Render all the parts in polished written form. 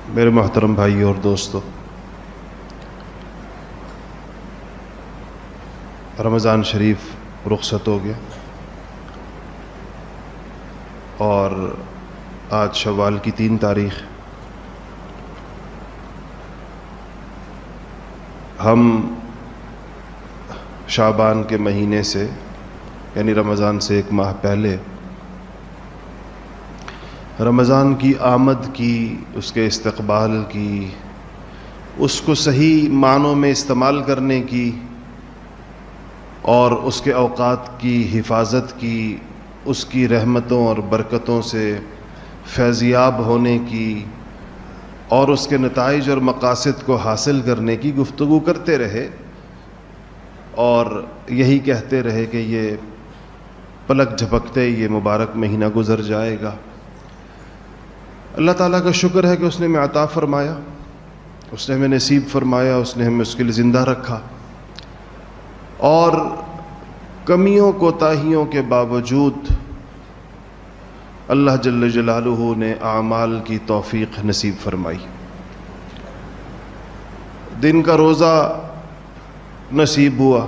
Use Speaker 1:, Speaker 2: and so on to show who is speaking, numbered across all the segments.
Speaker 1: میرے محترم بھائی اور دوستو، رمضان شریف رخصت ہو گیا اور آج شوال کی 3 تاریخ۔ ہم شعبان کے مہینے سے یعنی رمضان سے 1 ماہ پہلے رمضان کی آمد کی، اس کے استقبال کی، اس کو صحیح معنوں میں استعمال کرنے کی اور اس کے اوقات کی حفاظت کی، اس کی رحمتوں اور برکتوں سے فیضیاب ہونے کی اور اس کے نتائج اور مقاصد کو حاصل کرنے کی گفتگو کرتے رہے اور یہی کہتے رہے کہ یہ پلک جھپکتے یہ مبارک مہینہ گزر جائے گا۔ اللہ تعالیٰ کا شکر ہے کہ اس نے ہمیں عطا فرمایا، اس نے ہمیں نصیب فرمایا، اس نے ہمیں اس کے لیے زندہ رکھا اور کمیوں کوتاہیوں کے باوجود اللہ جل جلالہ نے اعمال کی توفیق نصیب فرمائی۔ دن کا روزہ نصیب ہوا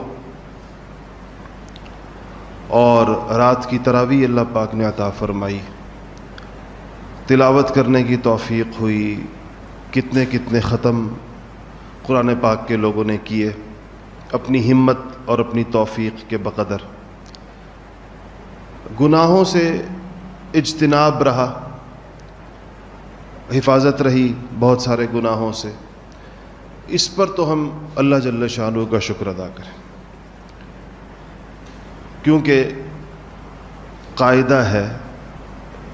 Speaker 1: اور رات کی تراویح اللہ پاک نے عطا فرمائی، تلاوت کرنے کی توفیق ہوئی، کتنے کتنے ختم قرآن پاک کے لوگوں نے کیے اپنی ہمت اور اپنی توفیق کے بقدر۔ گناہوں سے اجتناب رہا، حفاظت رہی بہت سارے گناہوں سے، اس پر تو ہم اللہ جل شانہ کا شکر ادا کریں، کیونکہ قاعدہ ہے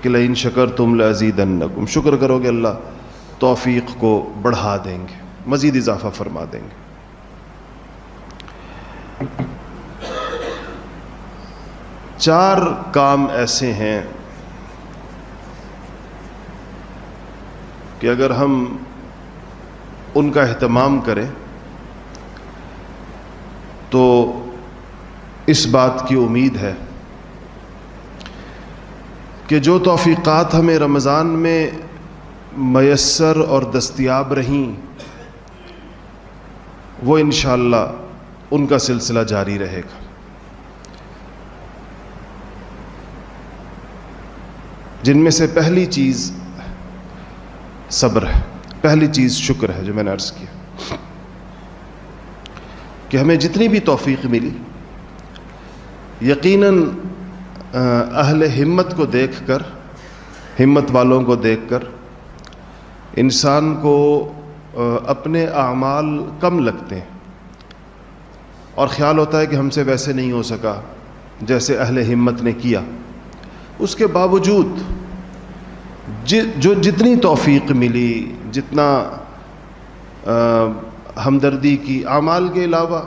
Speaker 1: کہ لئن شکرتم لازیدنکم، شکر کرو گے اللہ توفیق کو بڑھا دیں گے، مزید اضافہ فرما دیں گے۔ چار کام ایسے ہیں کہ اگر ہم ان کا اہتمام کریں تو اس بات کی امید ہے کہ جو توفیقات ہمیں رمضان میں میسر اور دستیاب رہیں وہ انشاءاللہ ان کا سلسلہ جاری رہے گا۔ جن میں سے پہلی چیز صبر ہے، پہلی چیز شکر ہے، جو میں نے عرض کیا کہ ہمیں جتنی بھی توفیق ملی، یقیناً اہل ہمت کو دیکھ کر، ہمت والوں کو دیکھ کر انسان کو اپنے اعمال کم لگتے ہیں اور خیال ہوتا ہے کہ ہم سے ویسے نہیں ہو سکا جیسے اہل ہمت نے کیا۔ اس کے باوجود جو جتنی توفیق ملی، جتنا ہمدردی کی، اعمال کے علاوہ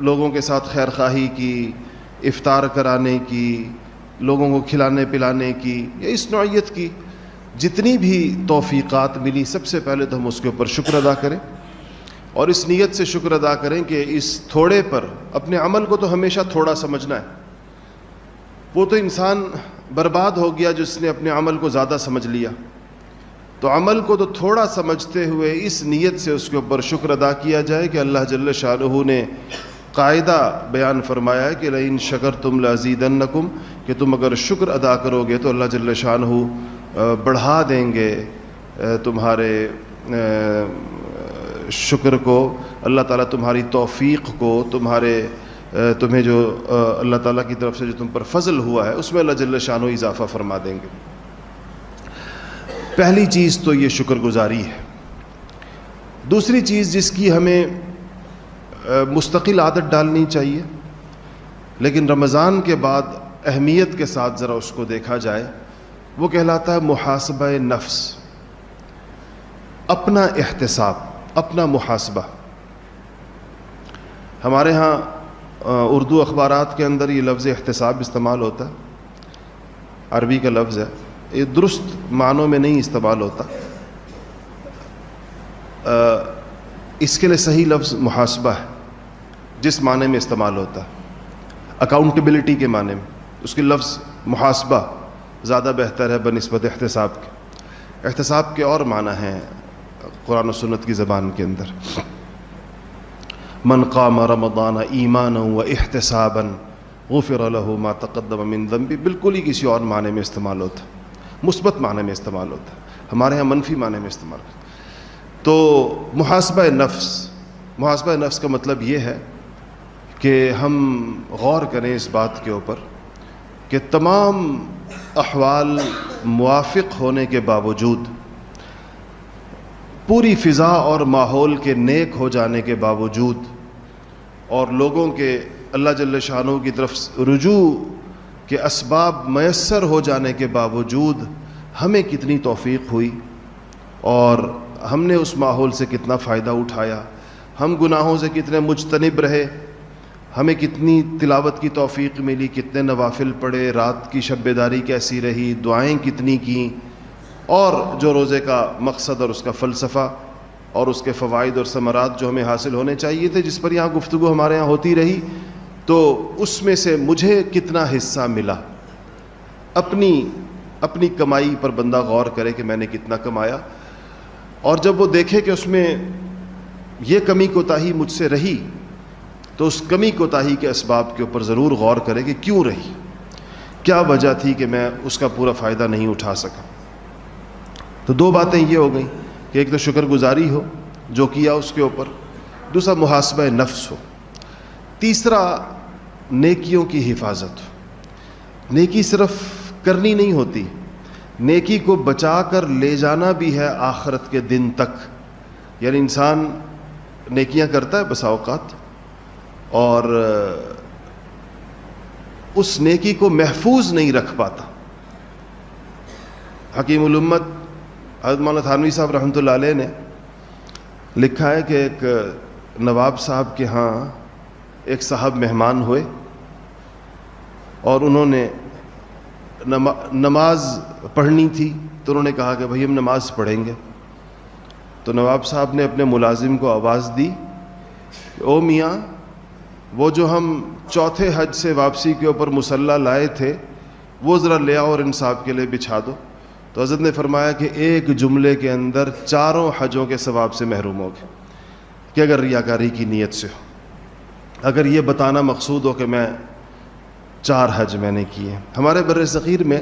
Speaker 1: لوگوں کے ساتھ خیر خواہی کی، افطار کرانے کی، لوگوں کو کھلانے پلانے کی، یا اس نوعیت کی جتنی بھی توفیقات ملی، سب سے پہلے تو ہم اس کے اوپر شکر ادا کریں اور اس نیت سے شکر ادا کریں کہ اس تھوڑے پر، اپنے عمل کو تو ہمیشہ تھوڑا سمجھنا ہے، وہ تو انسان برباد ہو گیا جس نے اپنے عمل کو زیادہ سمجھ لیا، تو عمل کو تو تھوڑا سمجھتے ہوئے اس نیت سے اس کے اوپر شکر ادا کیا جائے کہ اللہ جل شانہ نے قاعدہ بیان فرمایا ہے کہ لئن شکرتم لازیدنکم، کہ تم اگر شکر ادا کرو گے تو اللہ جل شانہ بڑھا دیں گے تمہارے شکر کو، اللہ تعالیٰ تمہاری توفیق کو، تمہیں جو اللہ تعالیٰ کی طرف سے جو تم پر فضل ہوا ہے اس میں اللہ جل شانہ اضافہ فرما دیں گے۔ پہلی چیز تو یہ شکر گزاری ہے۔ دوسری چیز جس کی ہمیں مستقل عادت ڈالنی چاہیے لیکن رمضان کے بعد اہمیت کے ساتھ ذرا اس کو دیکھا جائے، وہ کہلاتا ہے محاسبہ نفس، اپنا احتساب، اپنا محاسبہ۔ ہمارے ہاں اردو اخبارات کے اندر یہ لفظ احتساب استعمال ہوتا ہے، عربی کا لفظ ہے، یہ درست معنوں میں نہیں استعمال ہوتا، اس کے لیے صحیح لفظ محاسبہ ہے، جس معنی میں استعمال ہوتا ہے اکاؤنٹیبلٹی کے معنی میں، اس کی لفظ محاسبہ زیادہ بہتر ہے بنسبت احتساب کے۔ احتساب کے اور معنی ہیں، قرآن و سنت کی زبان کے اندر، من قام رمضان ایمانا و احتسابا غفر له ما تقدم من ذنبه، بالکل ہی کسی اور معنی میں استعمال ہوتا، مثبت معنی میں استعمال ہوتا، ہمارے ہاں منفی معنی میں استعمال ہوتا۔ تو محاسبہ نفس کا مطلب یہ ہے کہ ہم غور کریں اس بات کے اوپر کہ تمام احوال موافق ہونے کے باوجود، پوری فضا اور ماحول کے نیک ہو جانے کے باوجود، اور لوگوں کے اللہ جل شانہ کی طرف رجوع کے اسباب میسر ہو جانے کے باوجود ہمیں کتنی توفیق ہوئی اور ہم نے اس ماحول سے کتنا فائدہ اٹھایا، ہم گناہوں سے کتنے مجتنب رہے، ہمیں کتنی تلاوت کی توفیق ملی، کتنے نوافل پڑھے، رات کی شب بیداری کیسی رہی، دعائیں کتنی کیں، اور جو روزے کا مقصد اور اس کا فلسفہ اور اس کے فوائد اور ثمرات جو ہمیں حاصل ہونے چاہیے تھے، جس پر یہاں گفتگو ہمارے یہاں ہوتی رہی، تو اس میں سے مجھے کتنا حصہ ملا۔ اپنی کمائی پر بندہ غور کرے کہ میں نے کتنا کمایا، اور جب وہ دیکھے کہ اس میں یہ کمی کوتاہی مجھ سے رہی، تو اس کمی کوتاہی کے اسباب کے اوپر ضرور غور کرے کہ کیوں رہی، کیا وجہ تھی کہ میں اس کا پورا فائدہ نہیں اٹھا سکا۔ تو دو باتیں یہ ہو گئیں کہ ایک تو شکر گزاری ہو جو کیا اس کے اوپر، دوسرا محاسبہ نفس ہو، تیسرا نیکیوں کی حفاظت ہو۔ نیکی صرف کرنی نہیں ہوتی، نیکی کو بچا کر لے جانا بھی ہے آخرت کے دن تک۔ یعنی انسان نیکیاں کرتا ہے بسا اوقات، اور اس نیکی کو محفوظ نہیں رکھ پاتا۔ حکیم الامت حضرت مولانا تھانوی صاحب رحمۃ اللہ علیہ نے لکھا ہے کہ ایک نواب صاحب کے ہاں ایک صاحب مہمان ہوئے، اور انہوں نے نماز پڑھنی تھی، تو انہوں نے کہا کہ بھائی ہم نماز پڑھیں گے۔ تو نواب صاحب نے اپنے ملازم کو آواز دی، او میاں، وہ جو ہم چوتھے حج سے واپسی کے اوپر مصلی لائے تھے وہ ذرا لے آؤ اور ان صاحب کے لیے بچھا دو۔ تو حضرت نے فرمایا کہ ایک جملے کے اندر چاروں حجوں کے ثواب سے محروم ہوگے، کہ اگر ریاکاری کی نیت سے ہو، اگر یہ بتانا مقصود ہو کہ میں 4 حج میں نے کیے ہیں۔ ہمارے بر صغیر میں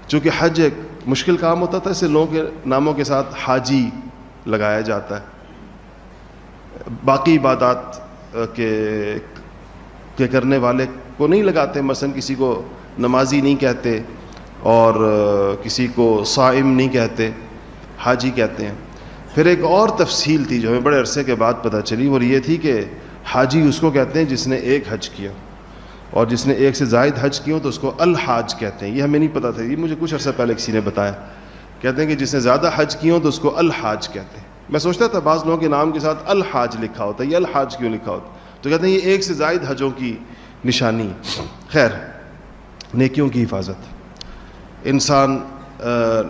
Speaker 1: چونکہ حج ایک مشکل کام ہوتا تھا، اسے لوگوں کے ناموں کے ساتھ حاجی لگایا جاتا ہے، باقی عبادات کے کرنے والے کو نہیں لگاتے، مثلا کسی کو نمازی نہیں کہتے اور کسی کو صائم نہیں کہتے، حاجی کہتے ہیں۔ پھر ایک اور تفصیل تھی جو ہمیں بڑے عرصے کے بعد پتہ چلی، اور یہ تھی کہ حاجی اس کو کہتے ہیں جس نے ایک حج کیا، اور جس نے ایک سے زائد حج کیا تو اس کو الحاج کہتے ہیں۔ یہ ہمیں نہیں پتہ تھا، یہ مجھے کچھ عرصہ پہلے کسی نے بتایا، کہتے ہیں کہ جس نے زیادہ حج کیا ہو تو اس کو الحاج کہتے ہیں۔ میں سوچتا تھا بعض لوگوں کے نام کے ساتھ الحاج لکھا ہوتا ہے، یہ الحاج کیوں لکھا ہوتا ہے؟ تو کہتے ہیں یہ ایک سے زائد حجوں کی نشانی۔ خیر، نیکیوں کی حفاظت، انسان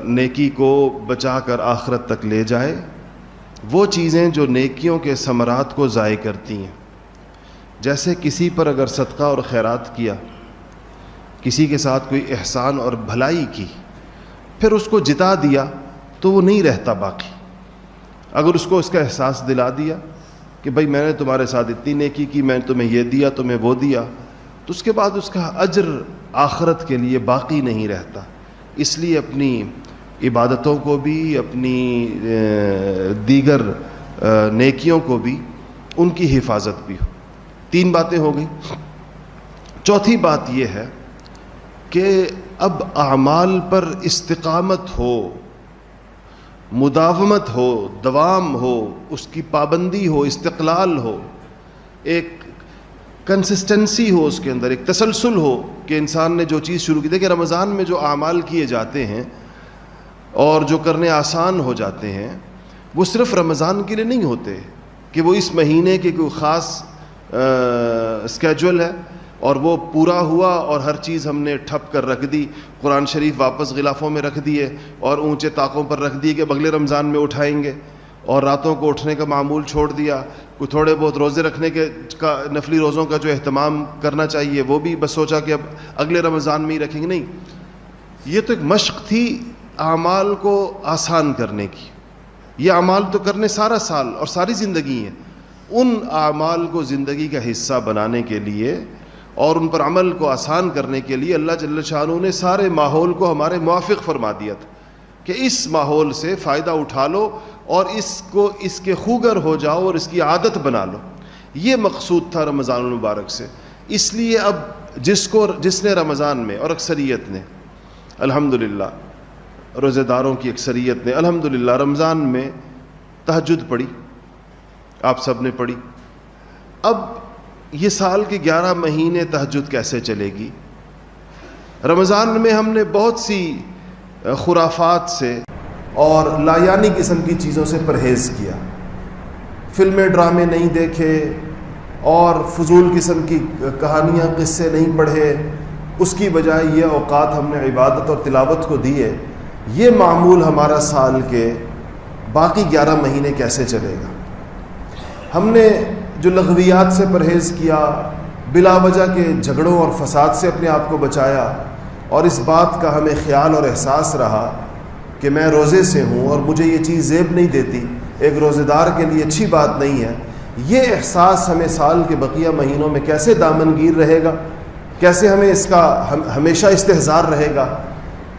Speaker 1: نیکی کو بچا کر آخرت تک لے جائے، وہ چیزیں جو نیکیوں کے ثمرات کو ضائع کرتی ہیں، جیسے کسی پر اگر صدقہ اور خیرات کیا، کسی کے ساتھ کوئی احسان اور بھلائی کی، پھر اس کو جتا دیا تو وہ نہیں رہتا باقی۔ اگر اس کو اس کا احساس دلا دیا کہ بھائی میں نے تمہارے ساتھ اتنی نیکی کی، میں نے تمہیں یہ دیا، تمہیں وہ دیا، تو اس کے بعد اس کا اجر آخرت کے لیے باقی نہیں رہتا۔ اس لیے اپنی عبادتوں کو بھی، اپنی دیگر نیکیوں کو بھی، ان کی حفاظت بھی ہو۔ 3 باتیں ہو گئی۔ چوتھی بات یہ ہے کہ اب اعمال پر استقامت ہو، مداومت ہو، دوام ہو، اس کی پابندی ہو، استقلال ہو، ایک کنسسٹنسی ہو اس کے اندر، ایک تسلسل ہو کہ انسان نے جو چیز شروع کی۔ دیکھیں رمضان میں جو اعمال کیے جاتے ہیں اور جو کرنے آسان ہو جاتے ہیں، وہ صرف رمضان کے لیے نہیں ہوتے کہ وہ اس مہینے کے کوئی خاص اسکیجول ہے اور وہ پورا ہوا اور ہر چیز ہم نے ٹھپ کر رکھ دی، قرآن شریف واپس غلافوں میں رکھ دیے اور اونچے طاقوں پر رکھ دیے کہ اگلے رمضان میں اٹھائیں گے، اور راتوں کو اٹھنے کا معمول چھوڑ دیا، کوئی تھوڑے بہت روزے رکھنے کے نفلی روزوں کا جو اہتمام کرنا چاہیے وہ بھی بس سوچا کہ اب اگلے رمضان میں ہی رکھیں گے۔ نہیں، یہ تو ایک مشق تھی اعمال کو آسان کرنے کی، یہ اعمال تو کرنے سارا سال اور ساری زندگی ہیں، ان اعمال کو زندگی کا حصہ بنانے کے لیے اور ان پر عمل کو آسان کرنے کے لیے اللہ جل شانہ نے سارے ماحول کو ہمارے موافق فرما دیا تھا کہ اس ماحول سے فائدہ اٹھا لو اور اس کے خوگر ہو جاؤ اور اس کی عادت بنا لو۔ یہ مقصود تھا رمضان المبارک سے۔ اس لیے اب جس نے رمضان میں، اور اکثریت نے الحمدللہ، روزہ داروں کی اکثریت نے الحمدللہ رمضان میں تہجد پڑھی، آپ سب نے پڑھی۔ اب یہ سال کے 11 مہینے تہجد کیسے چلے گی؟ رمضان میں ہم نے بہت سی خرافات سے اور لایانی قسم کی چیزوں سے پرہیز کیا، فلمیں ڈرامے نہیں دیکھے اور فضول قسم کی کہانیاں قصے نہیں پڑھے، اس کی بجائے یہ اوقات ہم نے عبادت اور تلاوت کو دیے۔ یہ معمول ہمارا سال کے باقی 11 مہینے کیسے چلے گا؟ ہم نے جو لغویات سے پرہیز کیا، بلا وجہ کے جھگڑوں اور فساد سے اپنے آپ کو بچایا، اور اس بات کا ہمیں خیال اور احساس رہا کہ میں روزے سے ہوں اور مجھے یہ چیز زیب نہیں دیتی، ایک روزے دار کے لیے اچھی بات نہیں ہے، یہ احساس ہمیں سال کے بقیہ مہینوں میں کیسے دامنگیر رہے گا، کیسے ہمیں اس کا ہمیشہ استحضار رہے گا؟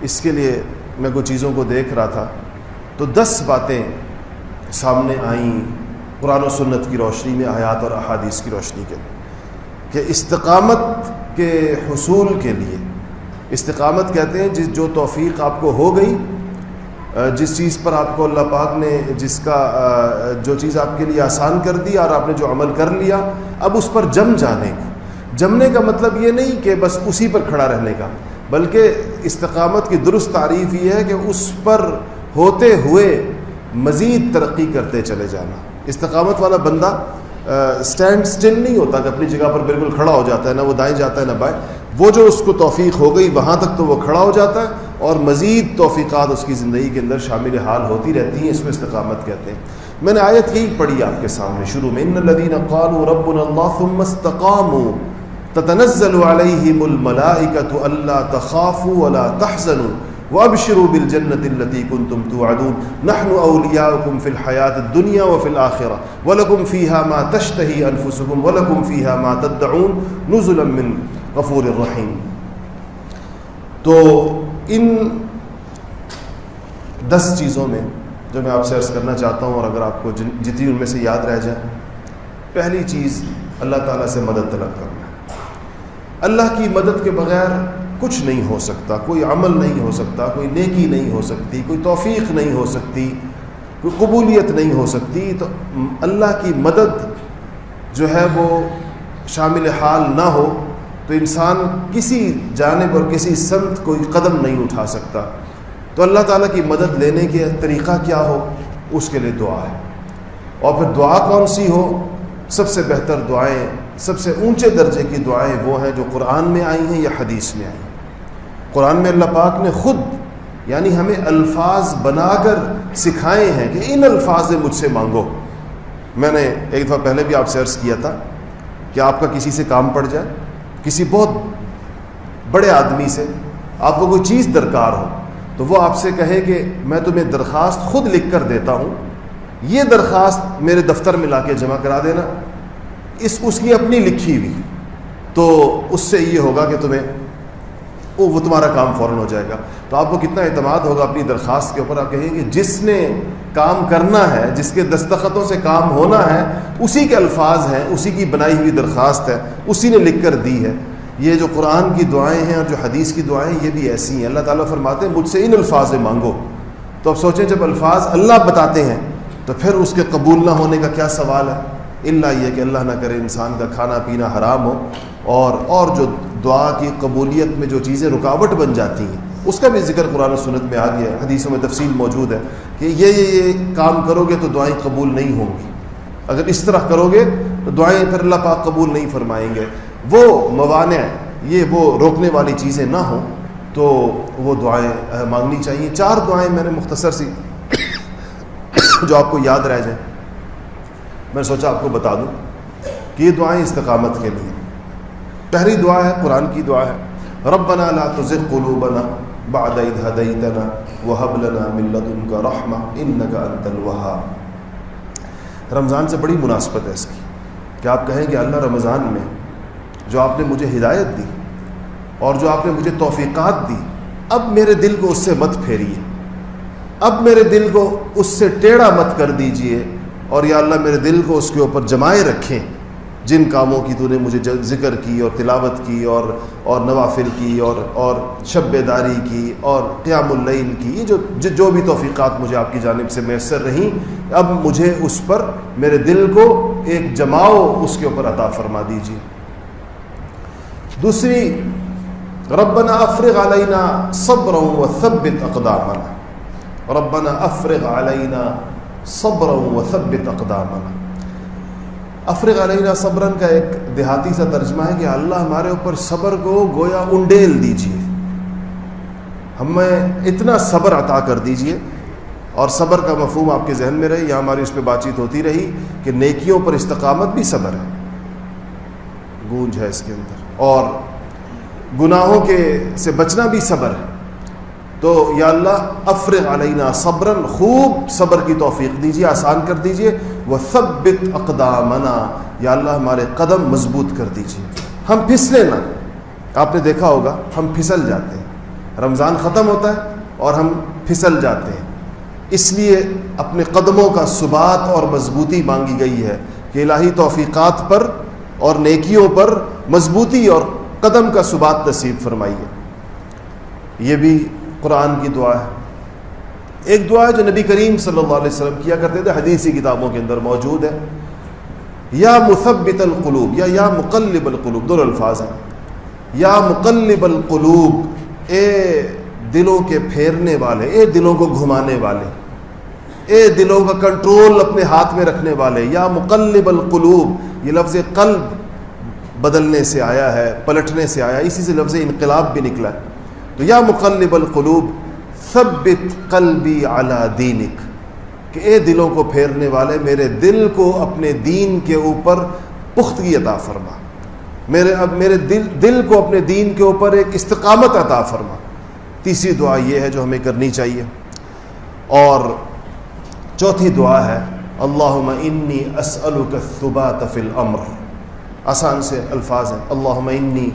Speaker 1: اس کے لیے میں کچھ چیزوں کو دیکھ رہا تھا تو 10 باتیں سامنے آئیں قرآن و سنت کی روشنی میں، آیات اور احادیث کی روشنی کے، کہ استقامت کے حصول کے لیے، استقامت کہتے ہیں جو توفیق آپ کو ہو گئی، جس چیز پر آپ کو اللہ پاک نے جو چیز آپ کے لیے آسان کر دی اور آپ نے جو عمل کر لیا، اب اس پر جم جانے کا۔ جمنے کا مطلب یہ نہیں کہ بس اسی پر کھڑا رہنے کا، بلکہ استقامت کی درست تعریف یہ ہے کہ اس پر ہوتے ہوئے مزید ترقی کرتے چلے جانا۔ استقامت والا بندہ سٹینڈ سٹل نہیں ہوتا کہ اپنی جگہ پر بالکل کھڑا ہو جاتا ہے، نہ وہ دائیں جاتا ہے نہ بائیں، وہ جو اس کو توفیق ہو گئی وہاں تک تو وہ کھڑا ہو جاتا ہے اور مزید توفیقات اس کی زندگی کے اندر شامل حال ہوتی رہتی ہیں، اس کو استقامت کہتے ہیں۔ میں نے آیت یہی پڑھی آپ کے سامنے شروع میں، ان الذین قالوا ربنا اللہ ثم استقاموا تتنزل علیہم الملائکۃ الا تخافوا ولا تحزنوا وابشروا بالجنۃ التي كنتم توعدون نحن اولیاؤکم فی الحیاۃ الدنیا وفی الآخرہ ولکم فیہا ما تشتہی انفسکم ولکم فیہا ما تدعون نزلا من غفور الرحیم۔ تو ان 10 چیزوں میں جو میں آپ سے عرض کرنا چاہتا ہوں، اور اگر آپ کو جتنی ان میں سے یاد رہ جائے، پہلی چیز اللہ تعالیٰ سے مدد طلب کرنا۔ اللہ کی مدد کے بغیر کچھ نہیں ہو سکتا، کوئی عمل نہیں ہو سکتا، کوئی نیکی نہیں ہو سکتی، کوئی توفیق نہیں ہو سکتی، کوئی قبولیت نہیں ہو سکتی۔ تو اللہ کی مدد جو ہے وہ شامل حال نہ ہو تو انسان کسی جانب اور کسی سمت کوئی قدم نہیں اٹھا سکتا۔ تو اللہ تعالیٰ کی مدد لینے کے طریقہ کیا ہو؟ اس کے لیے دعا ہے۔ اور پھر دعا کون سی ہو؟ سب سے بہتر دعائیں، سب سے اونچے درجے کی دعائیں وہ ہیں جو قرآن میں آئی ہیں یا حدیث میں آئی ہیں۔ قرآن میں اللہ پاک نے خود یعنی ہمیں الفاظ بنا کر سکھائے ہیں کہ ان الفاظ مجھ سے مانگو۔ میں نے ایک دفعہ پہلے بھی آپ سے عرض کیا تھا کہ آپ کا کسی سے کام پڑ جائے، کسی بہت بڑے آدمی سے آپ کو کوئی چیز درکار ہو تو وہ آپ سے کہے کہ میں تمہیں درخواست خود لکھ کر دیتا ہوں، یہ درخواست میرے دفتر میں لا کے جمع کرا دینا، اس کی اپنی لکھی ہوئی، تو اس سے یہ ہوگا کہ وہ تمہارا کام فوراً ہو جائے گا۔ تو آپ کو کتنا اعتماد ہوگا اپنی درخواست کے اوپر، آپ کہیں کہ جس نے کام کرنا ہے، جس کے دستخطوں سے کام ہونا ہے، اسی کے الفاظ ہیں، اسی کی بنائی ہوئی درخواست ہے، اسی نے لکھ کر دی ہے۔ یہ جو قرآن کی دعائیں ہیں اور جو حدیث کی دعائیں یہ بھی ایسی ہیں۔ اللہ تعالیٰ فرماتے ہیں مجھ سے ان الفاظ مانگو۔ تو اب سوچیں جب الفاظ اللہ بتاتے ہیں تو پھر اس کے قبول نہ ہونے کا کیا سوال ہے؟ اللہ یہ کہ اللہ نہ کرے انسان کا کھانا پینا حرام ہو، اور جو دعا کی قبولیت میں جو چیزیں رکاوٹ بن جاتی ہیں اس کا بھی ذکر قرآن و سنت میں آ گیا ہے، حدیثوں میں تفصیل موجود ہے کہ یہ کام کرو گے تو دعائیں قبول نہیں ہوں گی، اگر اس طرح کرو گے تو دعائیں پھر اللہ پاک قبول نہیں فرمائیں گے۔ وہ موانع، یہ وہ روکنے والی چیزیں نہ ہوں تو وہ دعائیں مانگنی چاہیے۔ 4 دعائیں میں نے مختصر سی جو آپ کو یاد رہ جائیں، میں نے سوچا آپ کو بتا دوں کہ یہ دعائیں استقامت کے لیے۔ پہلی دعا ہے، قرآن کی دعا ہے، ربنا لا تزغ قلوبنا بعد إذ هديتنا وهب لنا من لدنك رحمة إنك أنت الوهاب. رمضان سے بڑی مناسبت ہے اس کی کہ آپ کہیں کہ اللہ رمضان میں جو آپ نے مجھے ہدایت دی اور جو آپ نے مجھے توفیقات دی، اب میرے دل کو اس سے مت پھیریے، اب میرے دل کو اس سے ٹیڑھا مت کر دیجئے، اور یا اللہ میرے دل کو اس کے اوپر جمائے رکھیں جن کاموں کی تو نے مجھے ذکر کی اور تلاوت کی اور نوافل کی اور شب بیداری کی اور قیام اللیل کی، یہ جو بھی توفیقات مجھے آپ کی جانب سے میسر رہیں، اب مجھے اس پر میرے دل کو ایک جماؤ اس کے اوپر عطا فرما دیجیے. دوسری، ربنا افرغ علینا صبرا وثبت اقدامنا. ربنا افرغ علینا صبرا وثبت اقدامنا. افرغ علینا صبرن کا ایک دیہاتی سا ترجمہ ہے کہ اللہ ہمارے اوپر صبر کو گویا انڈیل دیجئے، ہمیں اتنا صبر عطا کر دیجئے. اور صبر کا مفہوم آپ کے ذہن میں رہے، یہاں ہماری اس پہ بات چیت ہوتی رہی کہ نیکیوں پر استقامت بھی صبر ہے، گونج ہے اس کے اندر، اور گناہوں سے بچنا بھی صبر ہے. تو یا اللہ افرغ علینا صبرن، خوب صبر کی توفیق دیجیے، آسان کر دیجیے. وثبت اقدامنا، یا اللہ ہمارے قدم مضبوط کر دیجیے، ہم پھسلے نہ. آپ نے دیکھا ہوگا ہم پھسل جاتے ہیں، رمضان ختم ہوتا ہے اور ہم پھسل جاتے ہیں، اس لیے اپنے قدموں کا ثبات اور مضبوطی مانگی گئی ہے کہ الہی توفیقات پر اور نیکیوں پر مضبوطی اور قدم کا ثبات نصیب فرمائیے. یہ بھی قرآن کی دعا ہے. ایک دعا ہے جو نبی کریم صلی اللہ علیہ وسلم کیا کرتے تھے، حدیثی کتابوں کے اندر موجود ہے. یا مثبت القلوب، یا مقلب القلوب، دو الفاظ ہیں. یا مقلب القلوب، اے دلوں کے پھیرنے والے، اے دلوں کو گھمانے والے، اے دلوں کا کنٹرول اپنے ہاتھ میں رکھنے والے. یا مقلب القلوب، یہ لفظ قلب بدلنے سے آیا ہے، پلٹنے سے آیا، اسی سے لفظ انقلاب بھی نکلا ہے. تو یا مقلب القلوب ثبت قلبی علی دینک، کہ اے دلوں کو پھیرنے والے میرے دل کو اپنے دین کے اوپر پختگی عطا فرما، میرے دل کو اپنے دین کے اوپر ایک استقامت عطا فرما. تیسری دعا یہ ہے جو ہمیں کرنی چاہیے. اور چوتھی دعا ہے اللہم انی اسألک الثبات فی الامر. آسان سے الفاظ ہیں، اللہم انی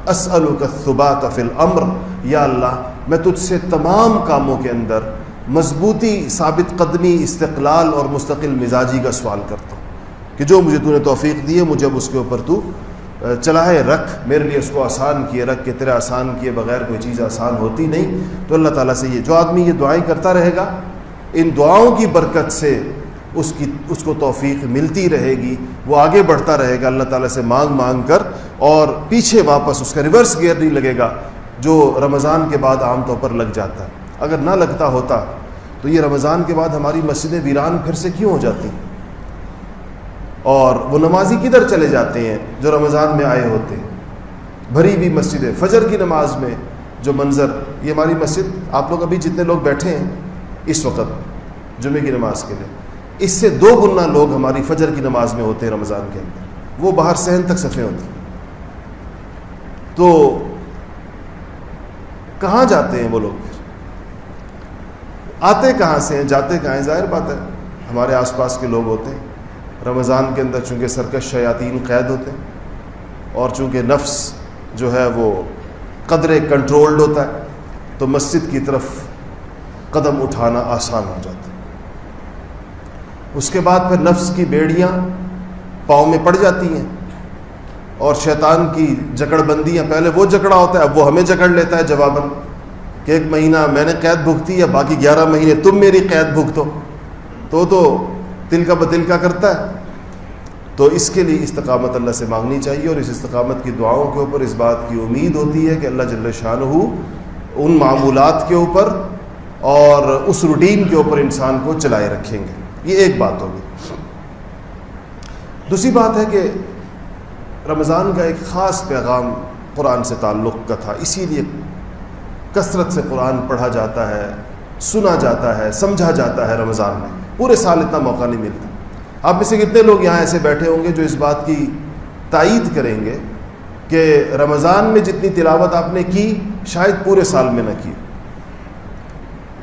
Speaker 1: اسألک الثبات فی الامر، یا اللہ میں تجھ سے تمام کاموں کے اندر مضبوطی، ثابت قدمی، استقلال اور مستقل مزاجی کا سوال کرتا ہوں کہ جو مجھے تو نے توفیق دی ہے مجھے اب اس کے اوپر تو چلائے رکھ، میرے لیے اس کو آسان کیے رکھ، کہ تیرے آسان کیے بغیر کوئی چیز آسان ہوتی نہیں. تو اللہ تعالیٰ سے جو آدمی یہ دعائیں کرتا رہے گا، ان دعاؤں کی برکت سے اس کو توفیق ملتی رہے گی، وہ آگے بڑھتا رہے گا اللہ تعالیٰ سے مانگ مانگ کر، اور پیچھے واپس اس کا ریورس گیئر نہیں لگے گا جو رمضان کے بعد عام طور پر لگ جاتا ہے. اگر نہ لگتا ہوتا تو یہ رمضان کے بعد ہماری مسجدیں ویران پھر سے کیوں ہو جاتی، اور وہ نمازی کدھر چلے جاتے ہیں جو رمضان میں آئے ہوتے ہیں. بھری بھی مسجدیں، فجر کی نماز میں جو منظر، یہ ہماری مسجد آپ لوگ ابھی جتنے لوگ بیٹھے ہیں اس وقت جمعے کی نماز کے لیے، اس سے 2 گنا لوگ ہماری فجر کی نماز میں ہوتے ہیں رمضان کے اندر. وہ باہر صحن تک صفیں ہوتی ہیں. تو کہاں جاتے ہیں وہ لوگ؟ پھر آتے کہاں سے ہیں، جاتے کہاں ہیں؟ ظاہر بات ہے ہمارے آس پاس کے لوگ ہوتے ہیں. رمضان کے اندر چونکہ سرکش شیاطین قید ہوتے ہیں، اور چونکہ نفس جو ہے وہ قدرے کنٹرولڈ ہوتا ہے، تو مسجد کی طرف قدم اٹھانا آسان ہو جاتا ہے. اس کے بعد پھر نفس کی بیڑیاں پاؤں میں پڑ جاتی ہیں، اور شیطان کی جکڑ بندیاں، پہلے وہ جکڑا ہوتا ہے اب وہ ہمیں جکڑ لیتا ہے جواباً کہ 1 مہینہ میں نے قید بھگتی ہے، باقی 11 مہینے تم میری قید بھگتو. تو دل کا بدل کا کرتا ہے. تو اس کے لیے استقامت اللہ سے مانگنی چاہیے، اور اس استقامت کی دعاؤں کے اوپر اس بات کی امید ہوتی ہے کہ اللہ جل شانہ ان معمولات کے اوپر اور اس روٹین کے اوپر انسان کو چلائے رکھیں گے. یہ ایک بات ہوگی. دوسری بات ہے کہ رمضان کا ایک خاص پیغام قرآن سے تعلق کا تھا، اسی لیے کثرت سے قرآن پڑھا جاتا ہے، سنا جاتا ہے، سمجھا جاتا ہے. رمضان میں پورے سال اتنا موقع نہیں ملتا. آپ میں سے کتنے لوگ یہاں ایسے بیٹھے ہوں گے جو اس بات کی تائید کریں گے کہ رمضان میں جتنی تلاوت آپ نے کی شاید پورے سال میں نہ کی.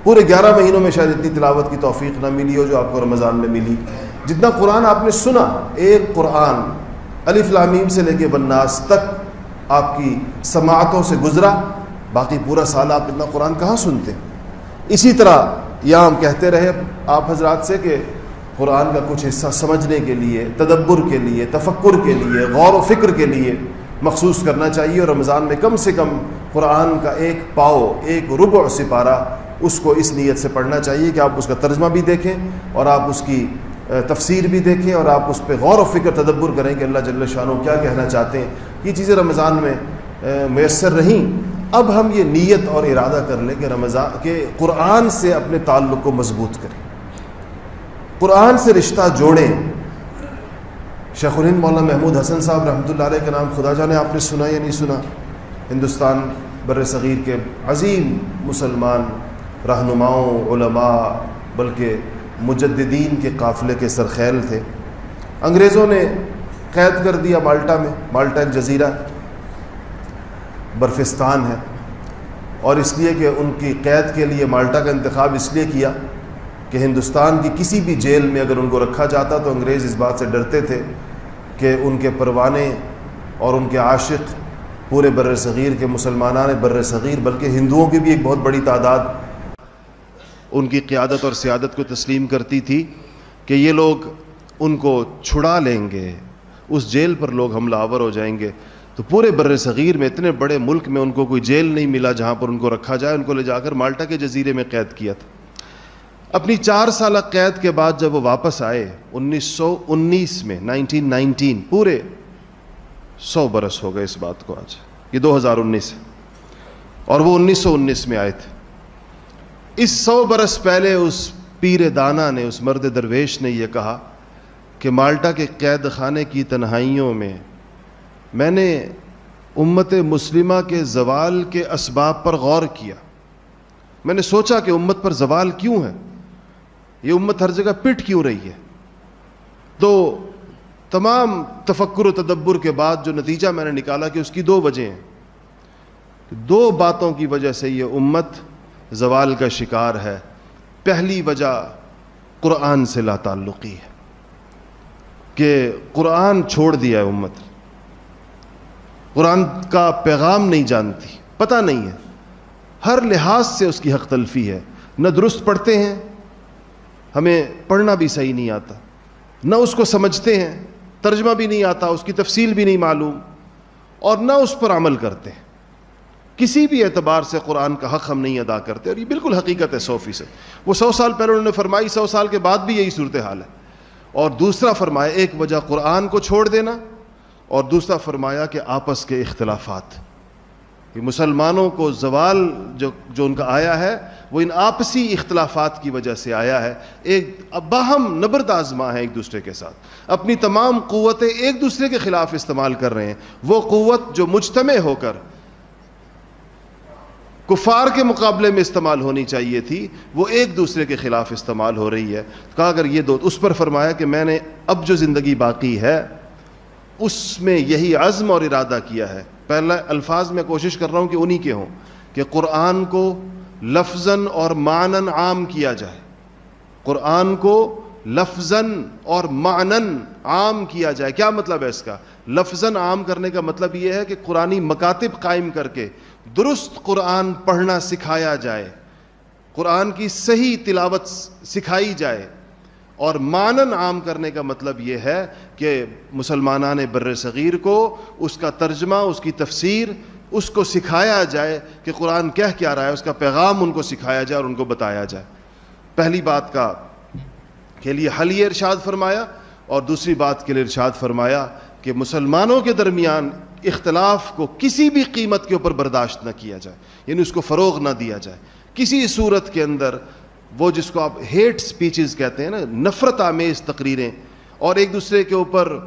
Speaker 1: پورے 11 مہینوں میں شاید اتنی تلاوت کی توفیق نہ ملی ہو جو آپ کو رمضان میں ملی. جتنا قرآن آپ نے سنا، ایک قرآن الف لام میم سے لے کے والناس تک آپ کی سماعتوں سے گزرا، باقی پورا سال آپ اتنا قرآن کہاں سنتے. اسی طرح یہاں ہم کہتے رہے آپ حضرات سے کہ قرآن کا کچھ حصہ سمجھنے کے لیے، تدبر کے لیے، تفکر کے لیے، غور و فکر کے لیے مخصوص کرنا چاہیے. اور رمضان میں کم سے کم قرآن کا ایک پاؤ، ایک ربع سپارہ اس کو اس نیت سے پڑھنا چاہیے کہ آپ اس کا ترجمہ بھی دیکھیں اور آپ اس کی تفسیر بھی دیکھیں اور آپ اس پہ غور و فکر تدبر کریں کہ اللہ جل شانہ کیا کہنا چاہتے ہیں. یہ چیزیں رمضان میں میسر رہیں. اب ہم یہ نیت اور ارادہ کر لیں کہ رمضان کے قرآن سے اپنے تعلق کو مضبوط کریں، قرآن سے رشتہ جوڑیں. شیخ الہند مولانا محمود حسن صاحب رحمۃ اللہ علیہ کا نام خدا جانے آپ نے سنا یا نہیں سنا. ہندوستان بر صغیر کے عظیم مسلمان رہنماؤں، علماء، بلکہ مجددین کے قافلے کے سرخیل تھے. انگریزوں نے قید کر دیا مالٹا میں. مالٹا ایک جزیرہ برفستان ہے، اور اس لیے کہ ان کی قید کے لیے مالٹا کا انتخاب اس لیے کیا کہ ہندوستان کی کسی بھی جیل میں اگر ان کو رکھا جاتا تو انگریز اس بات سے ڈرتے تھے کہ ان کے پروانے اور ان کے عاشق پورے بر صغیر کے مسلمانان بر صغیر بلکہ ہندوؤں کی بھی ایک بہت بڑی تعداد ان کی قیادت اور سیادت کو تسلیم کرتی تھی کہ یہ لوگ ان کو چھڑا لیں گے، اس جیل پر لوگ حملہ آور ہو جائیں گے. تو پورے بر صغیر میں، اتنے بڑے ملک میں ان کو کوئی جیل نہیں ملا جہاں پر ان کو رکھا جائے. ان کو لے جا کر مالٹا کے جزیرے میں قید کیا تھا. اپنی 4 سالہ قید کے بعد جب وہ واپس آئے 1919 میں، 1919، پورے 100 برس ہو گئے اس بات کو. آج یہ 2019 ہے اور وہ 1919 میں آئے تھے. اس 100 برس پہلے اس پیر دانا نے، اس مرد درویش نے یہ کہا کہ مالٹا کے قید خانے کی تنہائیوں میں میں نے امت مسلمہ کے زوال کے اسباب پر غور کیا. میں نے سوچا کہ امت پر زوال کیوں ہے، یہ امت ہر جگہ پٹ کیوں رہی ہے. تو تمام تفکر و تدبر کے بعد جو نتیجہ میں نے نکالا کہ اس کی 2 وجہیں ہیں. 2 باتوں کی وجہ سے یہ امت زوال کا شکار ہے. پہلی وجہ قرآن سے لا تعلقی ہے کہ قرآن چھوڑ دیا ہے امت، قرآن کا پیغام نہیں جانتی، پتہ نہیں ہے، ہر لحاظ سے اس کی حق تلفی ہے. نہ درست پڑھتے ہیں، ہمیں پڑھنا بھی صحیح نہیں آتا، نہ اس کو سمجھتے ہیں، ترجمہ بھی نہیں آتا، اس کی تفصیل بھی نہیں معلوم، اور نہ اس پر عمل کرتے ہیں. کسی بھی اعتبار سے قرآن کا حق ہم نہیں ادا کرتے، اور یہ بالکل حقیقت ہے 100%. وہ 100 سال پہلے انہوں نے فرمائی، 100 سال کے بعد بھی یہی صورتحال ہے. اور دوسرا فرمایا ایک وجہ قرآن کو چھوڑ دینا، اور دوسرا فرمایا کہ آپس کے اختلافات. کہ مسلمانوں کو زوال جو ان کا آیا ہے وہ ان آپسی اختلافات کی وجہ سے آیا ہے. ایک باہم نبرد آزما ہے ایک دوسرے کے ساتھ، اپنی تمام قوتیں ایک دوسرے کے خلاف استعمال کر رہے ہیں. وہ قوت جو مجتمع ہو کر کفار کے مقابلے میں استعمال ہونی چاہیے تھی، وہ ایک دوسرے کے خلاف استعمال ہو رہی ہے. کہا اگر یہ 2، اس پر فرمایا کہ میں نے اب جو زندگی باقی ہے اس میں یہی عزم اور ارادہ کیا ہے. پہلا الفاظ میں کوشش کر رہا ہوں کہ انہی کے ہوں کہ قرآن کو لفظاً اور معنن عام کیا جائے. قرآن کو لفظاً اور معنن عام کیا جائے. کیا مطلب ہے اس کا؟ لفظاً عام کرنے کا مطلب یہ ہے کہ قرآنی مکاتب قائم کر کے درست قرآن پڑھنا سکھایا جائے، قرآن کی صحیح تلاوت سکھائی جائے. اور معنن عام کرنے کا مطلب یہ ہے کہ مسلمانان بر صغیر کو اس کا ترجمہ، اس کی تفسیر، اس کو سکھایا جائے کہ قرآن کیا رہا ہے، اس کا پیغام ان کو سکھایا جائے اور ان کو بتایا جائے. پہلی بات کا کے لیے حل یہ ارشاد فرمایا، اور دوسری بات کے لیے ارشاد فرمایا کہ مسلمانوں کے درمیان اختلاف کو کسی بھی قیمت کے اوپر برداشت نہ کیا جائے، یعنی اس کو فروغ نہ دیا جائے کسی صورت کے اندر. وہ جس کو آپ ہیٹ سپیچز کہتے ہیں نا، نفرت آمیز تقریریں، اور ایک دوسرے کے اوپر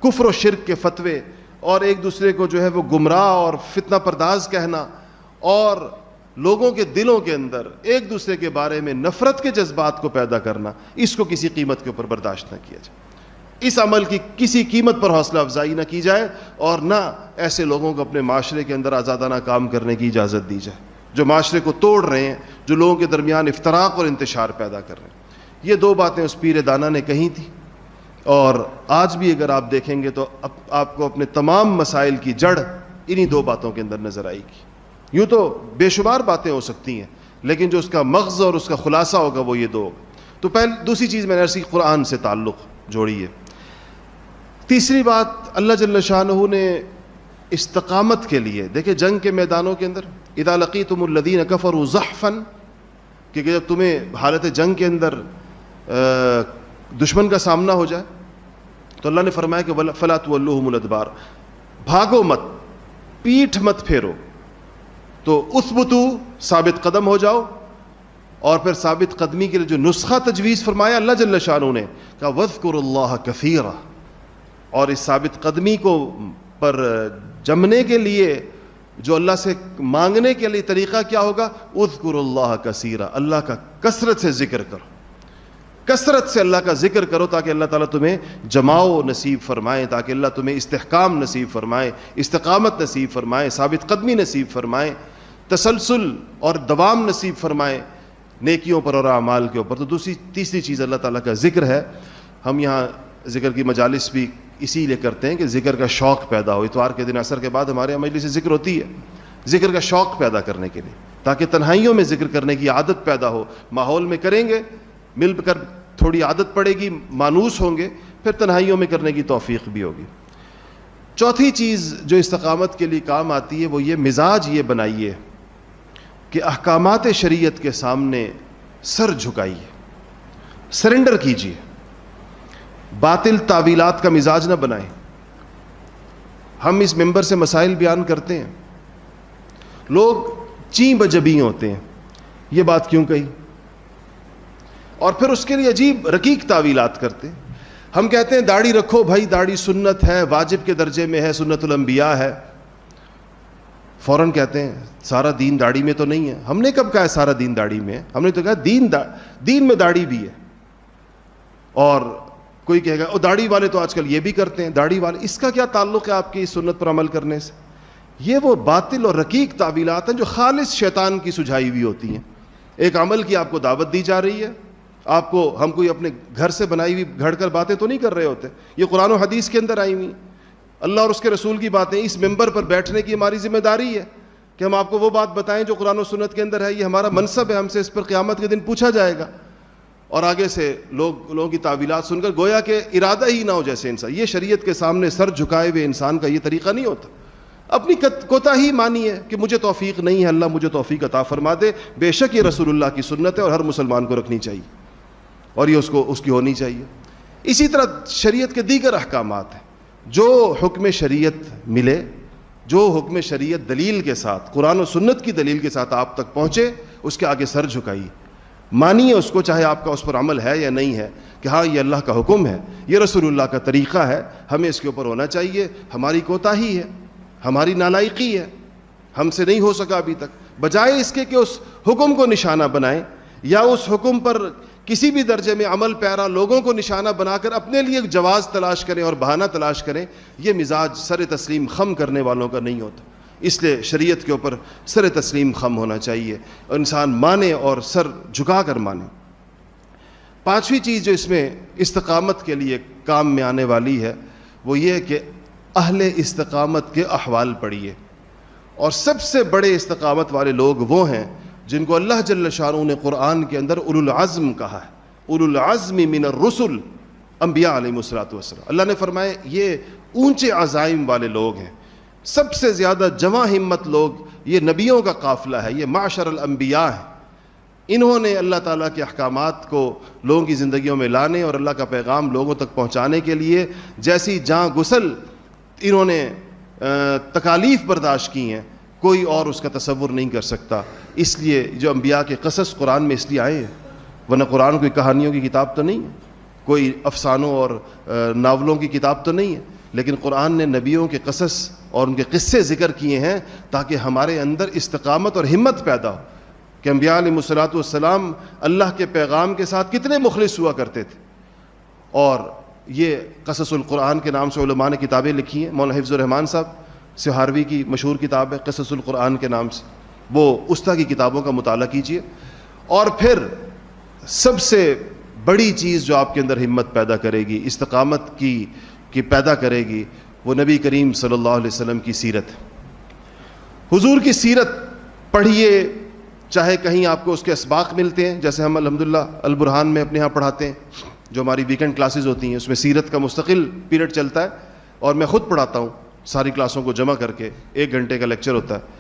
Speaker 1: کفر و شرک کے فتوے، اور ایک دوسرے کو جو ہے وہ گمراہ اور فتنہ پرداز کہنا، اور لوگوں کے دلوں کے اندر ایک دوسرے کے بارے میں نفرت کے جذبات کو پیدا کرنا، اس کو کسی قیمت کے اوپر برداشت نہ کیا جائے. اس عمل کی کسی قیمت پر حوصلہ افزائی نہ کی جائے، اور نہ ایسے لوگوں کو اپنے معاشرے کے اندر آزادانہ کام کرنے کی اجازت دی جائے. جو معاشرے کو توڑ رہے ہیں, جو لوگوں کے درمیان افتراق اور انتشار پیدا کر رہے ہیں. یہ دو باتیں اس پیر دانا نے کہی تھی, اور آج بھی اگر آپ دیکھیں گے تو آپ کو اپنے تمام مسائل کی جڑ انہی دو باتوں کے اندر نظر آئے گی. یوں تو بے شمار باتیں ہو سکتی ہیں, لیکن جو اس کا مغز اور اس کا خلاصہ ہوگا وہ یہ دو ہوگا. تو دوسری چیز میں نے عرض کی, قرآن سے تعلق جوڑی ہے. تیسری بات, اللہ جل شانہ نے استقامت کے لیے, دیکھیں جنگ کے میدانوں کے اندر اذا لقیتم الذین کفروا زحفا, کہ جب تمہیں حالت جنگ کے اندر دشمن کا سامنا ہو جائے تو اللہ نے فرمایا کہ فلا تولوہم الادبار, بھاگو مت, پیٹھ مت پھیرو, تو اثبتو, ثابت قدم ہو جاؤ. اور پھر ثابت قدمی کے لیے جو نسخہ تجویز فرمایا اللہ جل شانہ نے, کہا وَاذْكُرُوا اللَّهَ كَثِيرًا, اور اس ثابت قدمی کو پر جمنے کے لیے جو اللہ سے مانگنے کے لیے طریقہ کیا ہوگا, اذکروا اللہ کثیرا, اللہ کا کثرت سے ذکر کرو, کثرت سے اللہ کا ذکر کرو, تاکہ اللہ تعالیٰ تمہیں جماؤ نصیب فرمائے, تاکہ اللہ تمہیں استحکام نصیب فرمائے, استقامت نصیب فرمائے, ثابت قدمی نصیب فرمائے, تسلسل اور دوام نصیب فرمائے نیکیوں پر اور اعمال کے اوپر. تو تیسری چیز اللہ تعالیٰ کا ذکر ہے. ہم یہاں ذکر کی مجالس بھی اسی لیے کرتے ہیں کہ ذکر کا شوق پیدا ہو. اتوار کے دن عصر کے بعد ہمارے یہاں مجلس ذکر ہوتی ہے, ذکر کا شوق پیدا کرنے کے لیے, تاکہ تنہائیوں میں ذکر کرنے کی عادت پیدا ہو. ماحول میں کریں گے, مل کر تھوڑی عادت پڑے گی, مانوس ہوں گے, پھر تنہائیوں میں کرنے کی توفیق بھی ہوگی. چوتھی چیز جو استقامت کے لیے کام آتی ہے وہ یہ, مزاج یہ بنائیے کہ احکامات شریعت کے سامنے سر جھکائیے, سرنڈر کیجیے, باطل تعویلات کا مزاج نہ بنائیں. ہم اس ممبر سے مسائل بیان کرتے ہیں, لوگ چیں بجبیں ہوتے ہیں, یہ بات کیوں کہی, اور پھر اس کے لیے عجیب رقیق تعویلات کرتے ہیں. ہم کہتے ہیں داڑھی رکھو بھائی, داڑھی سنت ہے, واجب کے درجے میں ہے, سنت الانبیاء ہے. فوراً کہتے ہیں سارا دین داڑھی میں تو نہیں ہے. ہم نے کب کہا ہے سارا دین داڑھی میں ہے؟ ہم نے تو کہا دین میں داڑھی بھی ہے. اور کوئی کہے گا او داڑھی والے تو آج کل یہ بھی کرتے ہیں, داڑھی والے, اس کا کیا تعلق ہے آپ کی سنت پر عمل کرنے سے؟ یہ وہ باطل اور رقیق تعویلات ہیں جو خالص شیطان کی سجھائی ہوئی ہوتی ہیں. ایک عمل کی آپ کو دعوت دی جا رہی ہے, آپ کو, ہم کوئی اپنے گھر سے بنائی ہوئی گھڑ کر باتیں تو نہیں کر رہے ہوتے, یہ قرآن و حدیث کے اندر آئی ہوئی اللہ اور اس کے رسول کی باتیں. اس ممبر پر بیٹھنے کی ہماری ذمہ داری ہے کہ ہم آپ کو وہ بات بتائیں جو قرآن و سنت کے اندر ہے. یہ ہمارا منصب ہے, ہم سے اس پر قیامت کے دن پوچھا جائے گا. اور آگے سے لوگوں کی تعویلات سن کر گویا کہ ارادہ ہی نہ ہو جیسے انسان. یہ شریعت کے سامنے سر جھکائے ہوئے انسان کا یہ طریقہ نہیں ہوتا. اپنی کوتاہی مانی ہے کہ مجھے توفیق نہیں ہے, اللہ مجھے توفیق عطا فرما دے. بے شک یہ رسول اللہ کی سنت ہے اور ہر مسلمان کو رکھنی چاہیے, اور یہ اس کی ہونی چاہیے. اسی طرح شریعت کے دیگر احکامات ہیں, جو حکم شریعت ملے, جو حکم شریعت دلیل کے ساتھ, قرآن و سنت کی دلیل کے ساتھ آپ تک پہنچے, اس کے آگے سر جھکائیے, مانیے اس کو, چاہے آپ کا اس پر عمل ہے یا نہیں ہے, کہ ہاں یہ اللہ کا حکم ہے, یہ رسول اللہ کا طریقہ ہے, ہمیں اس کے اوپر ہونا چاہیے. ہماری کوتاہی ہے, ہماری نالائقی ہے, ہم سے نہیں ہو سکا ابھی تک. بجائے اس کے کہ اس حکم کو نشانہ بنائیں یا اس حکم پر کسی بھی درجے میں عمل پیرا لوگوں کو نشانہ بنا کر اپنے لیے جواز تلاش کریں اور بہانہ تلاش کریں, یہ مزاج سر تسلیم خم کرنے والوں کا نہیں ہوتا. اس لیے شریعت کے اوپر سر تسلیم خم ہونا چاہیے, اور انسان مانے اور سر جھکا کر مانے. پانچویں چیز جو اس میں استقامت کے لیے کام میں آنے والی ہے وہ یہ کہ اہل استقامت کے احوال پڑھیے. اور سب سے بڑے استقامت والے لوگ وہ ہیں جن کو اللہ جل شانہ نے قرآن کے اندر اولو العزم کہا ہے. اولو العزم من الرسل انبیاء علیہ الصلوۃ والسلام. اللہ نے فرمایا یہ اونچے عزائم والے لوگ ہیں, سب سے زیادہ جواں ہمت لوگ, یہ نبیوں کا قافلہ ہے, یہ معشر الانبیاء ہے. انہوں نے اللہ تعالیٰ کے احکامات کو لوگوں کی زندگیوں میں لانے اور اللہ کا پیغام لوگوں تک پہنچانے کے لیے جیسی جاں گسل انہوں نے تکالیف برداشت کی ہیں, کوئی اور اس کا تصور نہیں کر سکتا. اس لیے جو انبیاء کے قصص قرآن میں اس لیے آئے ہیں, ورنہ قرآن کوئی کہانیوں کی کتاب تو نہیں ہے, کوئی افسانوں اور ناولوں کی کتاب تو نہیں ہے, لیکن قرآن نے نبیوں کے قصص اور ان کے قصے ذکر کیے ہیں تاکہ ہمارے اندر استقامت اور ہمت پیدا ہو کہ انبیاء علیہ الصلوۃ والسلام اللہ کے پیغام کے ساتھ کتنے مخلص ہوا کرتے تھے. اور یہ قصص القرآن کے نام سے علماء نے کتابیں لکھی ہیں. مولانا حفظ الرحمان صاحب سہاروی کی مشہور کتاب ہے قصص القرآن کے نام سے. وہ اس طرح کی کتابوں کا مطالعہ کیجیے. اور پھر سب سے بڑی چیز جو آپ کے اندر ہمت پیدا کرے گی, استقامت کی پیدا کرے گی, وہ نبی کریم صلی اللہ علیہ وسلم کی سیرت. حضور کی سیرت پڑھیے, چاہے کہیں آپ کو اس کے اسباق ملتے ہیں, جیسے ہم الحمدللہ البرہان میں اپنے ہاں پڑھاتے ہیں, جو ہماری ویکنڈ کلاسز ہوتی ہیں, اس میں سیرت کا مستقل پیریڈ چلتا ہے, اور میں خود پڑھاتا ہوں ساری کلاسوں کو جمع کر کے. 1 گھنٹے کا لیکچر ہوتا ہے,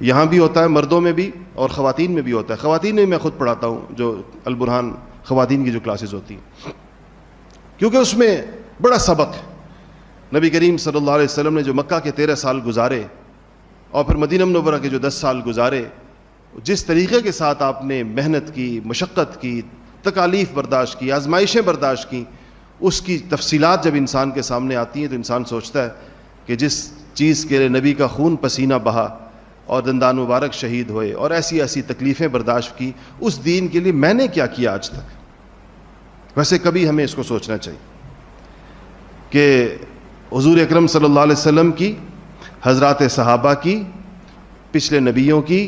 Speaker 1: یہاں بھی ہوتا ہے, مردوں میں بھی اور خواتین میں بھی ہوتا ہے. خواتین میں میں خود پڑھاتا ہوں, جو البرہان خواتین کی جو کلاسز ہوتی ہیں, کیونکہ اس میں بڑا سبق ہے. نبی کریم صلی اللہ علیہ وسلم نے جو مکہ کے 13 سال گزارے اور پھر مدینہ منورہ کے جو 10 سال گزارے, جس طریقے کے ساتھ آپ نے محنت کی, مشقت کی, تکالیف برداشت کی, آزمائشیں برداشت کی, اس کی تفصیلات جب انسان کے سامنے آتی ہیں تو انسان سوچتا ہے کہ جس چیز کے لیے نبی کا خون پسینہ بہا اور دندان مبارک شہید ہوئے اور ایسی ایسی تکلیفیں برداشت کی, اس دین کے لیے میں نے کیا کیا آج تک. ویسے کبھی ہمیں اس کو سوچنا چاہیے کہ حضور اکرم صلی اللہ علیہ وسلم کی, حضرات صحابہ کی, پچھلے نبیوں کی,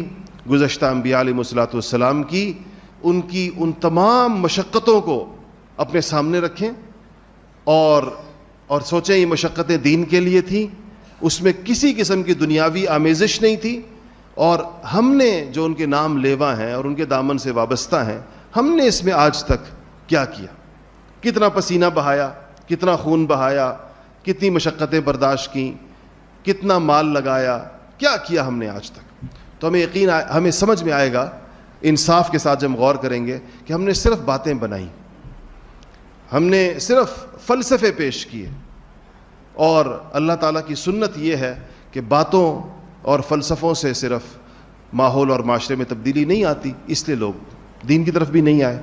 Speaker 1: گزشتہ انبیاء علیہ الصلوۃ والسلام کی, ان تمام مشقتوں کو اپنے سامنے رکھیں اور سوچیں یہ مشقتیں دین کے لیے تھیں, اس میں کسی قسم کی دنیاوی آمیزش نہیں تھی, اور ہم نے جو ان کے نام لیوا ہیں اور ان کے دامن سے وابستہ ہیں, ہم نے اس میں آج تک کیا کیا, کتنا پسینہ بہایا, کتنا خون بہایا, کتنی مشقتیں برداشت کیں, کتنا مال لگایا, کیا کیا ہم نے آج تک. تو ہمیں سمجھ میں آئے گا انصاف کے ساتھ جب ہم غور کریں گے کہ ہم نے صرف باتیں بنائیں, ہم نے صرف فلسفے پیش کیے, اور اللہ تعالیٰ کی سنت یہ ہے کہ باتوں اور فلسفوں سے صرف ماحول اور معاشرے میں تبدیلی نہیں آتی, اس لیے لوگ دین کی طرف بھی نہیں آئے.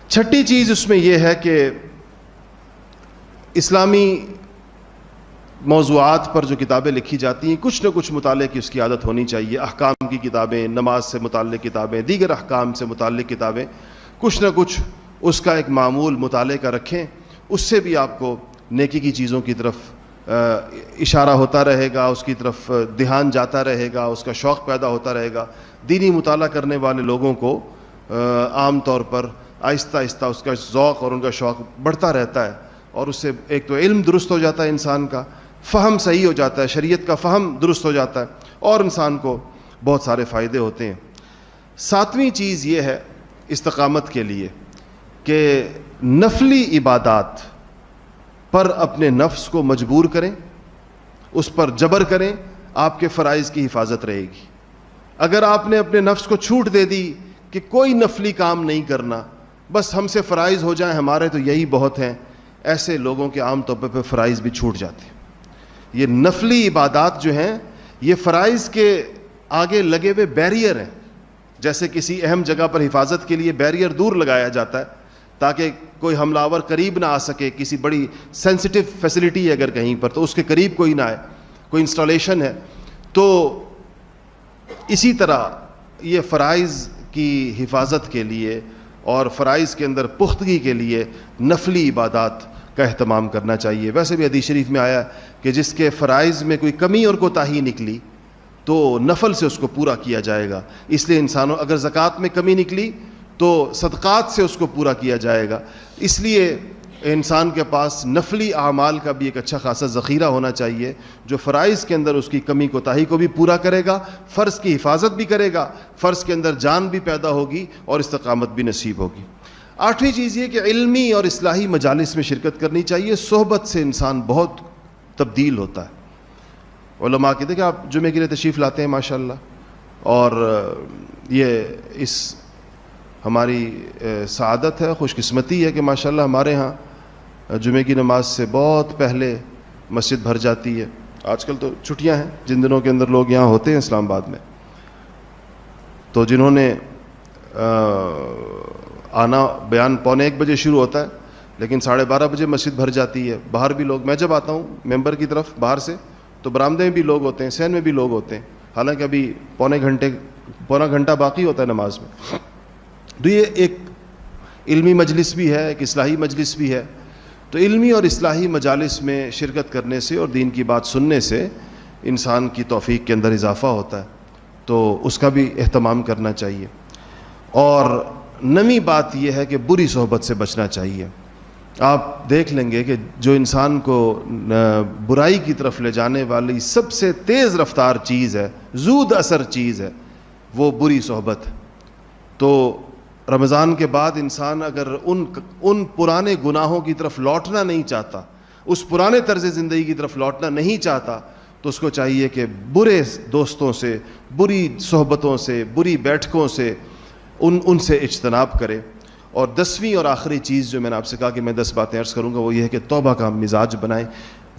Speaker 1: چھٹی چیز اس میں یہ ہے کہ اسلامی موضوعات پر جو کتابیں لکھی جاتی ہیں, کچھ نہ کچھ مطالعے کی اس کی عادت ہونی چاہیے. احکام کی کتابیں, نماز سے متعلق کتابیں, دیگر احکام سے متعلق کتابیں, کچھ نہ کچھ اس کا ایک معمول مطالعے کا رکھیں. اس سے بھی آپ کو نیکی کی چیزوں کی طرف اشارہ ہوتا رہے گا, اس کی طرف دھیان جاتا رہے گا, اس کا شوق پیدا ہوتا رہے گا. دینی مطالعہ کرنے والے لوگوں کو عام طور پر آہستہ آہستہ اس کا ذوق اور ان کا شوق بڑھتا رہتا ہے, اور اس سے ایک تو علم درست ہو جاتا ہے, انسان کا فہم صحیح ہو جاتا ہے, شریعت کا فہم درست ہو جاتا ہے, اور انسان کو بہت سارے فائدے ہوتے ہیں. 7ویں چیز یہ ہے استقامت کے لیے کہ نفلی عبادات پر اپنے نفس کو مجبور کریں, اس پر جبر کریں, آپ کے فرائض کی حفاظت رہے گی. اگر آپ نے اپنے نفس کو چھوٹ دے دی کہ کوئی نفلی کام نہیں کرنا, بس ہم سے فرائض ہو جائیں, ہمارے تو یہی بہت ہیں, ایسے لوگوں کے عام طور پہ فرائض بھی چھوٹ جاتے ہیں. یہ نفلی عبادات جو ہیں یہ فرائض کے آگے لگے ہوئے بیریئر ہیں. جیسے کسی اہم جگہ پر حفاظت کے لیے بیریئر دور لگایا جاتا ہے تاکہ کوئی حملہ آور قریب نہ آ سکے, کسی بڑی سینسٹیو فیسلٹی ہے اگر کہیں پر تو اس کے قریب کوئی نہ آئے, کوئی انسٹالیشن ہے. تو اسی طرح یہ فرائض کی حفاظت کے لیے اور فرائض کے اندر پختگی کے لیے نفلی عبادات کا اہتمام کرنا چاہیے. ویسے بھی حدیث شریف میں آیا کہ جس کے فرائض میں کوئی کمی اور کوتاہی نکلی تو نفل سے اس کو پورا کیا جائے گا. اس لیے انسانوں اگر زکوٰۃ میں کمی نکلی تو صدقات سے اس کو پورا کیا جائے گا. اس لیے انسان کے پاس نفلی اعمال کا بھی ایک اچھا خاصا ذخیرہ ہونا چاہیے جو فرائض کے اندر اس کی کمی کوتاہی کو بھی پورا کرے گا, فرض کی حفاظت بھی کرے گا, فرض کے اندر جان بھی پیدا ہوگی اور استقامت بھی نصیب ہوگی. 8ویں چیز یہ کہ علمی اور اصلاحی مجالس میں شرکت کرنی چاہیے. صحبت سے انسان بہت تبدیل ہوتا ہے. علماء کہتے ہیں کہ آپ جمعے کے لیے تشریف لاتے ہیں ماشاءاللہ, اور یہ اس ہماری سعادت ہے, خوش قسمتی ہے کہ ماشاءاللہ ہمارے ہاں جمعے کی نماز سے بہت پہلے مسجد بھر جاتی ہے. آج کل تو چھٹیاں ہیں, جن دنوں کے اندر لوگ یہاں ہوتے ہیں اسلام آباد میں, تو جنہوں نے آنا بیان 1:45 بجے شروع ہوتا ہے لیکن 12:30 بجے مسجد بھر جاتی ہے. باہر بھی لوگ, میں جب آتا ہوں ممبر کی طرف باہر سے تو برآمدے میں بھی لوگ ہوتے ہیں, صحن میں بھی لوگ ہوتے ہیں, حالانکہ ابھی پونا گھنٹہ باقی ہوتا ہے نماز میں. تو یہ ایک علمی مجلس بھی ہے, ایک اصلاحی مجلس بھی ہے. تو علمی اور اصلاحی مجالس میں شرکت کرنے سے اور دین کی بات سننے سے انسان کی توفیق کے اندر اضافہ ہوتا ہے. تو اس کا بھی اہتمام کرنا چاہیے. اور نویں بات یہ ہے کہ بری صحبت سے بچنا چاہیے. آپ دیکھ لیں گے کہ جو انسان کو برائی کی طرف لے جانے والی سب سے تیز رفتار چیز ہے, زود اثر چیز ہے, وہ بری صحبت. تو رمضان کے بعد انسان اگر ان پرانے گناہوں کی طرف لوٹنا نہیں چاہتا, اس پرانے طرز زندگی کی طرف لوٹنا نہیں چاہتا, تو اس کو چاہیے کہ برے دوستوں سے, بری صحبتوں سے, بری بیٹھکوں سے ان سے اجتناب کرے. اور 10ویں اور آخری چیز جو میں نے آپ سے کہا کہ میں 10 باتیں عرض کروں گا, وہ یہ ہے کہ توبہ کا مزاج بنائیں.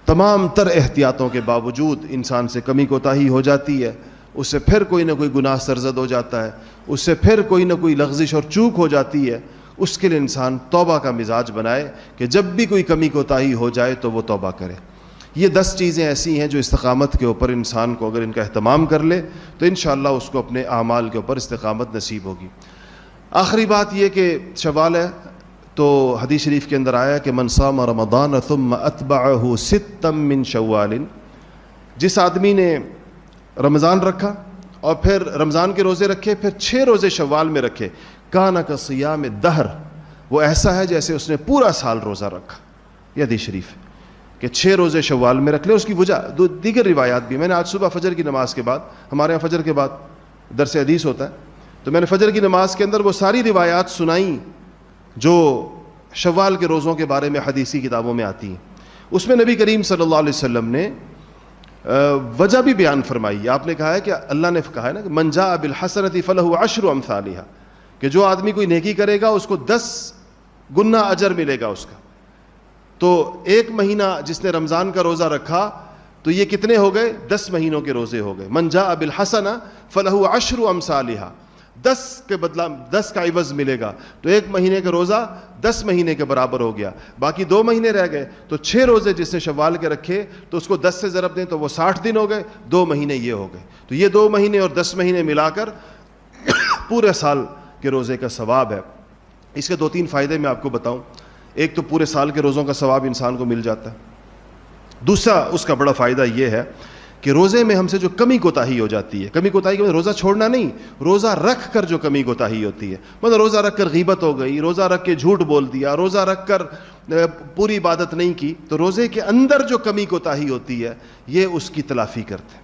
Speaker 1: تمام تر احتیاطوں کے باوجود انسان سے کمی کوتاہی ہو جاتی ہے, اس سے پھر کوئی نہ کوئی گناہ سرزد ہو جاتا ہے, اس سے پھر کوئی نہ کوئی لغزش اور چوک ہو جاتی ہے. اس کے لیے انسان توبہ کا مزاج بنائے کہ جب بھی کوئی کمی کوتاہی ہو جائے تو وہ توبہ کرے. یہ 10 چیزیں ایسی ہیں جو استقامت کے اوپر انسان کو اگر ان کا اہتمام کر لے تو انشاءاللہ اس کو اپنے اعمال کے اوپر استقامت نصیب ہوگی. آخری بات یہ کہ شوال ہے, تو حدیث شریف کے اندر آیا کہ من صام رمضان ثم اتبعہ ستا من شوال, جس آدمی نے رمضان رکھا اور پھر رمضان کے روزے رکھے, پھر 6 روزے شوال میں رکھے, کان کصیام الدہر, وہ ایسا ہے جیسے اس نے پورا سال روزہ رکھا. یہ حدیث شریف کہ 6 روزے شوال میں رکھ لے. اس کی وجہ دیگر روایات بھی, میں نے آج صبح فجر کی نماز کے بعد, ہمارے یہاں فجر کے بعد درس حدیث ہوتا ہے, تو میں نے فجر کی نماز کے اندر وہ ساری روایات سنائیں جو شوال کے روزوں کے بارے میں حدیثی کتابوں میں آتی ہیں. اس میں نبی کریم صلی اللہ علیہ وسلم نے وجہ بھی بیان فرمائی. آپ نے کہا ہے کہ اللہ نے کہا ہے نا کہ من جاء بالحسنۃ فلہ عشر امثالھا, کہ جو آدمی کوئی نیکی کرے گا اس کو 10 گنا اجر ملے گا اس کا. تو 1 مہینہ جس نے رمضان کا روزہ رکھا تو یہ کتنے ہو گئے؟ 10 مہینوں کے روزے ہو گئے. من جاء بالحسنہ فلہ عشر امثالھا, 10 کے بدلہ 10 کا عوض ملے گا. تو 1 مہینے کا روزہ 10 مہینے کے برابر ہو گیا. باقی 2 مہینے رہ گئے, تو 6 روزے جس نے شوال کے رکھے تو اس کو 10 سے ضرب دیں تو وہ 60 دن ہو گئے, 2 مہینے یہ ہو گئے. تو یہ 2 مہینے اور 10 مہینے ملا کر پورے سال کے روزے کا ثواب ہے. اس کے 2-3 فائدے میں آپ کو بتاؤں. ایک تو پورے سال کے روزوں کا ثواب انسان کو مل جاتا ہے. دوسرا اس کا بڑا فائدہ یہ ہے کہ روزے میں ہم سے جو کمی کوتاہی ہو جاتی ہے, کمی کوتاہی کے روزہ چھوڑنا نہیں, روزہ رکھ کر جو کمی کوتاہی ہوتی ہے, مطلب روزہ رکھ کر غیبت ہو گئی, روزہ رکھ کے جھوٹ بول دیا, روزہ رکھ کر پوری عبادت نہیں کی, تو روزے کے اندر جو کمی کوتاہی ہوتی ہے یہ اس کی تلافی کرتے ہیں.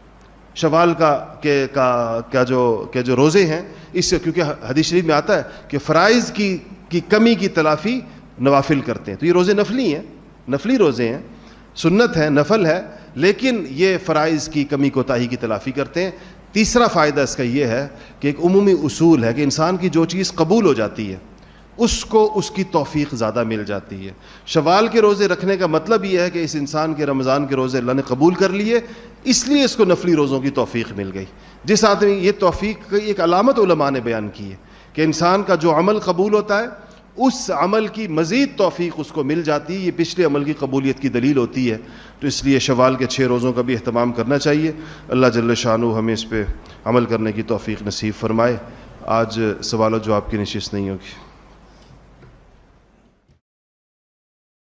Speaker 1: شوال کا جو روزے ہیں, اس سے کیونکہ حدیث شریف میں آتا ہے کہ فرائض کی کمی کی تلافی نوافل کرتے ہیں. تو یہ روزے نفلی ہیں, نفلی روزے ہیں, سنت ہے, نفل ہے, لیکن یہ فرائض کی کمی کوتاہی کی تلافی کرتے ہیں. تیسرا فائدہ اس کا یہ ہے کہ ایک عمومی اصول ہے کہ انسان کی جو چیز قبول ہو جاتی ہے اس کو اس کی توفیق زیادہ مل جاتی ہے. شوال کے روزے رکھنے کا مطلب یہ ہے کہ اس انسان کے رمضان کے روزے اللہ نے قبول کر لیے, اس لیے اس کو نفلی روزوں کی توفیق مل گئی. جس آدمی, یہ توفیق کی ایک علامت علماء نے بیان کی ہے کہ انسان کا جو عمل قبول ہوتا ہے اس عمل کی مزید توفیق اس کو مل جاتی ہے. یہ پچھلے عمل کی قبولیت کی دلیل ہوتی ہے. تو اس لیے شوال کے 6 روزوں کا بھی اہتمام کرنا چاہیے. اللہ جل شانہ ہمیں اس پہ عمل کرنے کی توفیق نصیب فرمائے. آج سوال و جواب کی نشست نہیں ہوگی.